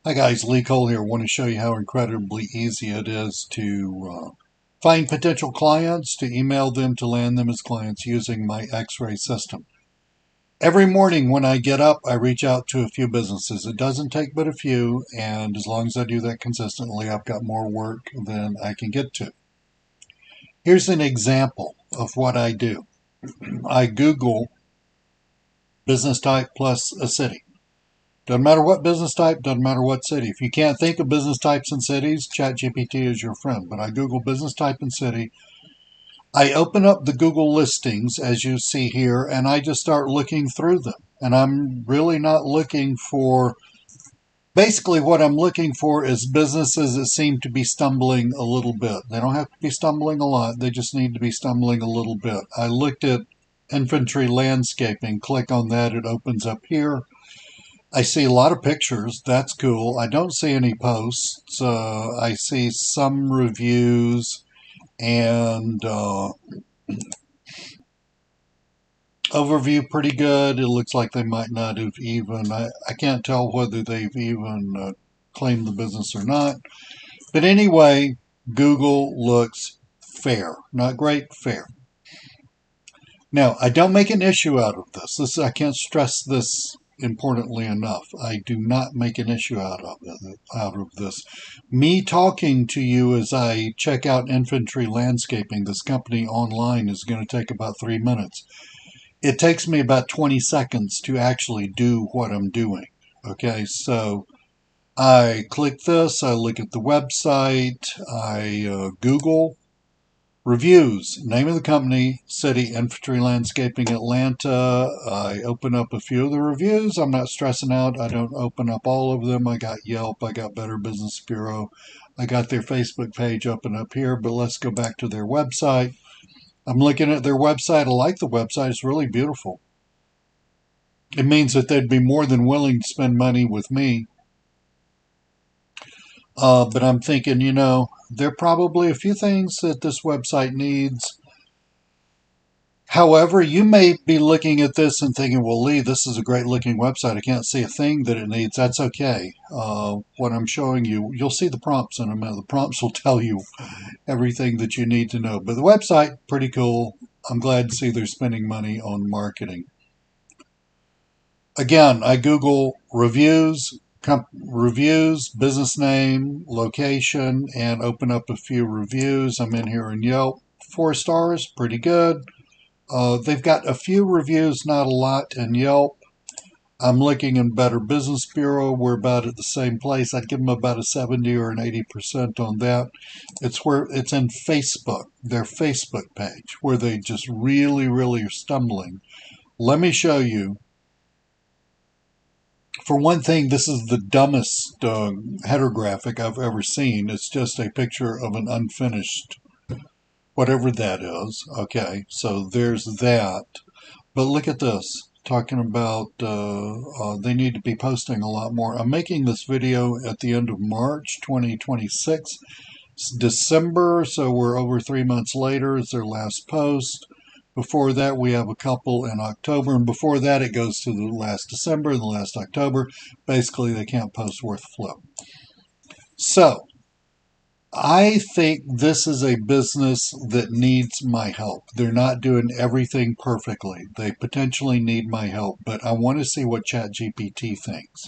Hi guys, Lee Cole here. I want to show you how incredibly easy it is to find potential clients, to email them, to land them as clients using my X-ray system. Every morning when I get up, I reach out to a few businesses. It doesn't take but a few, and as long as I do that consistently, I've got more work than I can get to. Here's an example of what I do. I Google business type plus a city. Doesn't matter what business type, doesn't matter what city. If you can't think of business types and cities, ChatGPT is your friend. But I Google business type and city. I open up the Google listings, as you see here, and I just start looking through them. And I'm really not looking for, basically what I'm looking for is businesses that seem to be stumbling a little bit. They don't have to be stumbling a lot, they just need to be stumbling a little bit. I looked at infantry landscaping, click on that, it opens up here. I see a lot of pictures. That's cool. I don't see any posts. I see some reviews and overview pretty good. It looks like they might not have even, I can't tell whether they've even claimed the business or not. But anyway, Google looks fair. Not great, fair. Now, I don't make an issue out of this. I can't stress this importantly enough. I do not make an issue out of this. Me talking to you as I check out infantry landscaping, this company online, is going to take about 3 minutes. It takes me about 20 seconds to actually do what I'm doing. Okay, so I click this, I look at the website, I Google reviews, name of the company, city, infantry landscaping, Atlanta. I open up a few of the reviews. I'm not stressing out. I don't open up all of them. I got Yelp. I got Better Business Bureau. I got their Facebook page open up here, but let's go back to their website. I'm looking at their website. I like the website. It's really beautiful. It means that they'd be more than willing to spend money with me. But I'm thinking, there are probably a few things that this website needs. However, you may be looking at this and thinking, well, Lee, this is a great looking website. I can't see a thing that it needs. That's okay. What I'm showing you, you'll see the prompts in a minute. The prompts will tell you everything that you need to know. But the website, pretty cool. I'm glad to see they're spending money on marketing. Again, I Google reviews, business name, location, and open up a few reviews. I'm in here in Yelp. 4 stars, pretty good. They've got a few reviews, not a lot, in Yelp. I'm looking in Better Business Bureau. We're about at the same place. I'd give them about a 70 or an 80% on that. It's in Facebook, their Facebook page, where they just really, really are stumbling. Let me show you. For one thing, this is the dumbest header graphic I've ever seen. It's just a picture of an unfinished whatever that is. Okay, so there's that. But look at this, talking about they need to be posting a lot more. I'm making this video at the end of March 2026. It's December, so we're over 3 months later. It's their last post. Before that, we have a couple in October, and before that, it goes to the last December and the last October. Basically, they can't post worth a flip. So, I think this is a business that needs my help. They're not doing everything perfectly. They potentially need my help, but I want to see what ChatGPT thinks.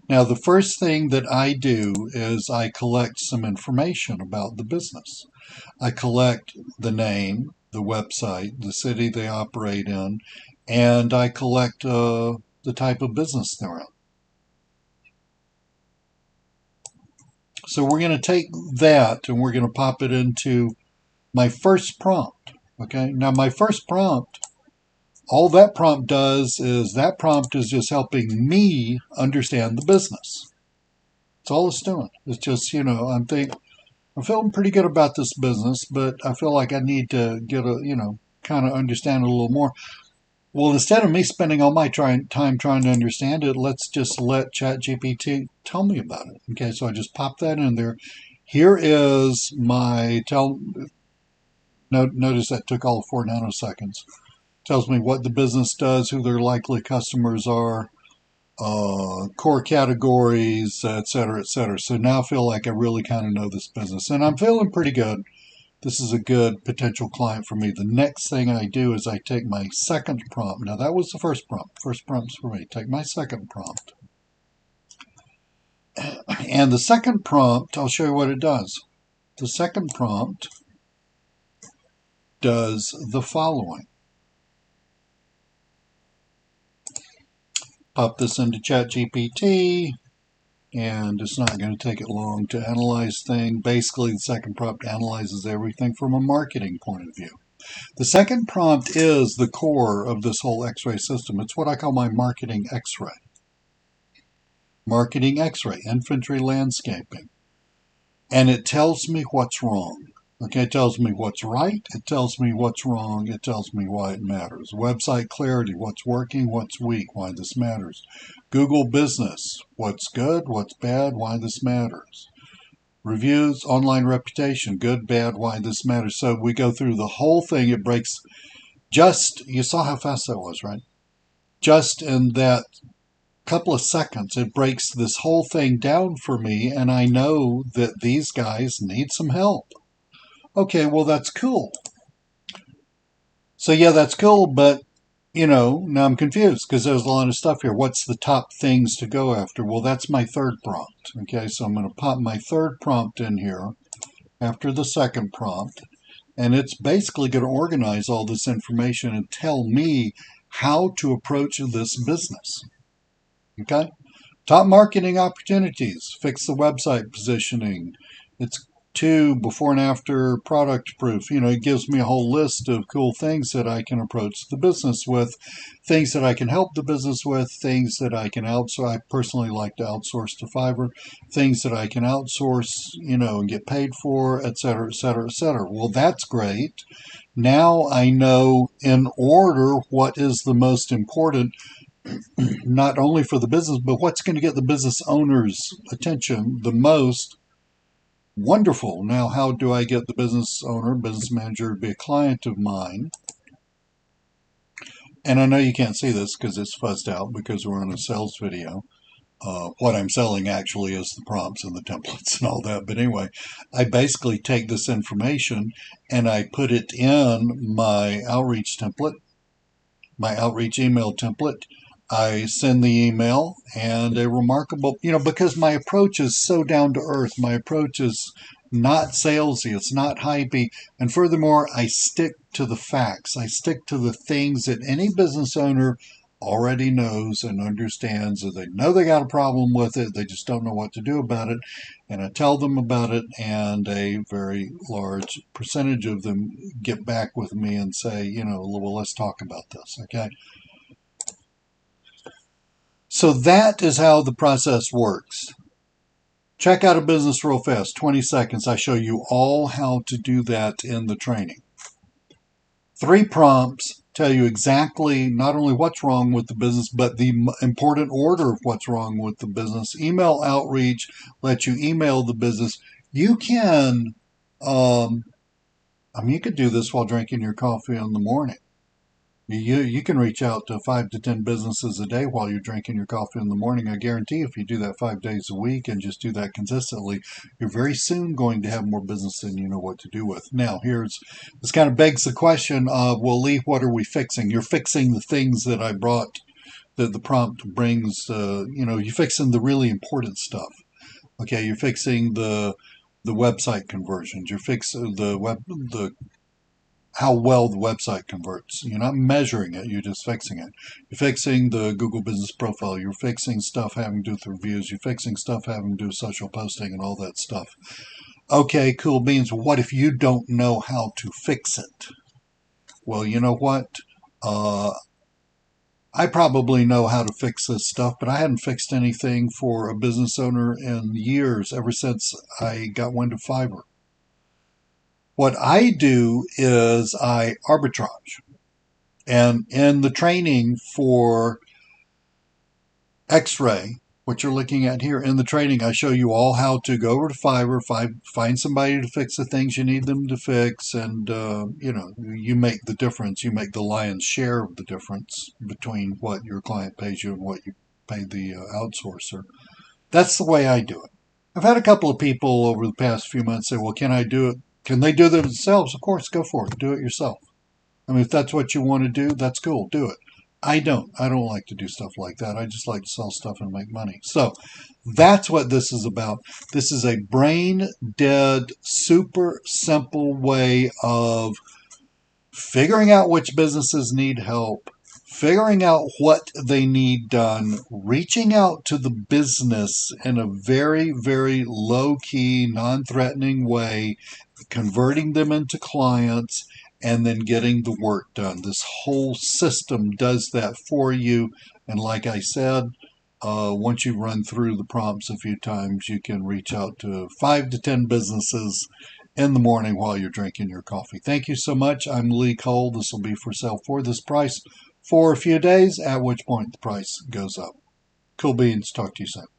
Now, the first thing that I do is I collect some information about the business. I collect the name, the website, the city they operate in, and I collect the type of business they're in. So we're going to take that and we're going to pop it into my first prompt. Okay, now my first prompt, all that prompt does is that prompt is just helping me understand the business. That's all it's doing. It's just, I'm feeling pretty good about this business, but I feel like I need to get kind of understand it a little more. Well, instead of me spending all my time trying to understand it, let's just let ChatGPT tell me about it. Okay, so I just pop that in there. Here is my notice that took all of 4 nanoseconds. Tells me what the business does, who their likely customers are, core categories, et cetera, et cetera. So now I feel like I really kind of know this business, and I'm feeling pretty good. This is a good potential client for me. The next thing I do is I take my second prompt. Now that was the first prompt. First prompt's for me. Take my second prompt. And the second prompt, I'll show you what it does. The second prompt does the following. Pop this into ChatGPT, and it's not going to take it long to analyze things. Basically, the second prompt analyzes everything from a marketing point of view. The second prompt is the core of this whole X-ray system. It's what I call my marketing X-ray. Marketing X-ray, infantry landscaping. And it tells me what's wrong. Okay, it tells me what's right, it tells me what's wrong, it tells me why it matters. Website clarity, what's working, what's weak, why this matters. Google business, what's good, what's bad, why this matters. Reviews, online reputation, good, bad, why this matters. So we go through the whole thing. It breaks you saw how fast that was, right? Just in that couple of seconds, it breaks this whole thing down for me, and I know that these guys need some help. Okay, well, that's cool. So, yeah, that's cool, but, now I'm confused because there's a lot of stuff here. What's the top things to go after? Well, that's my third prompt. Okay, so I'm going to pop my third prompt in here after the second prompt, and it's basically going to organize all this information and tell me how to approach this business. Okay? Top marketing opportunities. Fix the website positioning. It's 2 before and after product proof. It gives me a whole list of cool things that I can approach the business with, things that I can help the business with, things that I can outsource. I personally like to outsource to Fiverr, things that I can outsource, and get paid for, et cetera, et cetera, et cetera. Well, that's great. Now I know in order what is the most important, not only for the business, but what's going to get the business owner's attention the most. Wonderful. Now, how do I get the business owner, business manager to be a client of mine? And I know you can't see this because it's fuzzed out because we're on a sales video. What I'm selling actually is the prompts and the templates and all that. But anyway, I basically take this information and I put it in my outreach template, my outreach email template. I send the email, and a remarkable, because my approach is so down to earth. My approach is not salesy. It's not hypey. And furthermore, I stick to the facts. I stick to the things that any business owner already knows and understands. That they know they got a problem with it. They just don't know what to do about it. And I tell them about it, and a very large percentage of them get back with me and say, well, let's talk about this. Okay. So that is how the process works. Check out a business real fast, 20 seconds. I show you all how to do that in the training. 3 prompts tell you exactly not only what's wrong with the business, but the important order of what's wrong with the business. Email outreach lets you email the business. You can, you could do this while drinking your coffee in the morning. You can reach out to 5 to 10 businesses a day while you're drinking your coffee in the morning. I guarantee if you do that 5 days a week and just do that consistently, you're very soon going to have more business than you know what to do with. Now, this kind of begs the question of, well, Lee, what are we fixing? You're fixing the things that I brought, that the prompt brings. You're fixing the really important stuff. Okay, you're fixing the website conversions. You're fixing the how well the website converts. You're not measuring it, you're just fixing it. You're fixing the Google Business Profile. You're fixing stuff having to do with reviews. You're fixing stuff having to do with social posting and all that stuff. Okay, cool beans. What if you don't know how to fix it? Well, you know what? I probably know how to fix this stuff, but I hadn't fixed anything for a business owner in years, ever since I got wind of Fiverr. What I do is I arbitrage. And in the training for X-ray, what you're looking at here, in the training, I show you all how to go over to Fiverr, find somebody to fix the things you need them to fix, and you make the difference. You make the lion's share of the difference between what your client pays you and what pay the outsourcer. That's the way I do it. I've had a couple of people over the past few months say, well, can I do it? Can they do it themselves? Of course, go for it. Do it yourself. I mean, if that's what you want to do, that's cool. Do it. I don't. I don't like to do stuff like that. I just like to sell stuff and make money. So that's what this is about. This is a brain dead, super simple way of figuring out which businesses need help, figuring out what they need done, reaching out to the business in a very, very low key, non threatening way, converting them into clients, and then getting the work done. This whole system does that for you. And like I said, once you run through the prompts a few times, you can reach out to 5 to 10 businesses in the morning while you're drinking your coffee. Thank you so much. I'm Lee Cole. This will be for sale for this price for a few days, at which point the price goes up. Cool beans. Talk to you soon.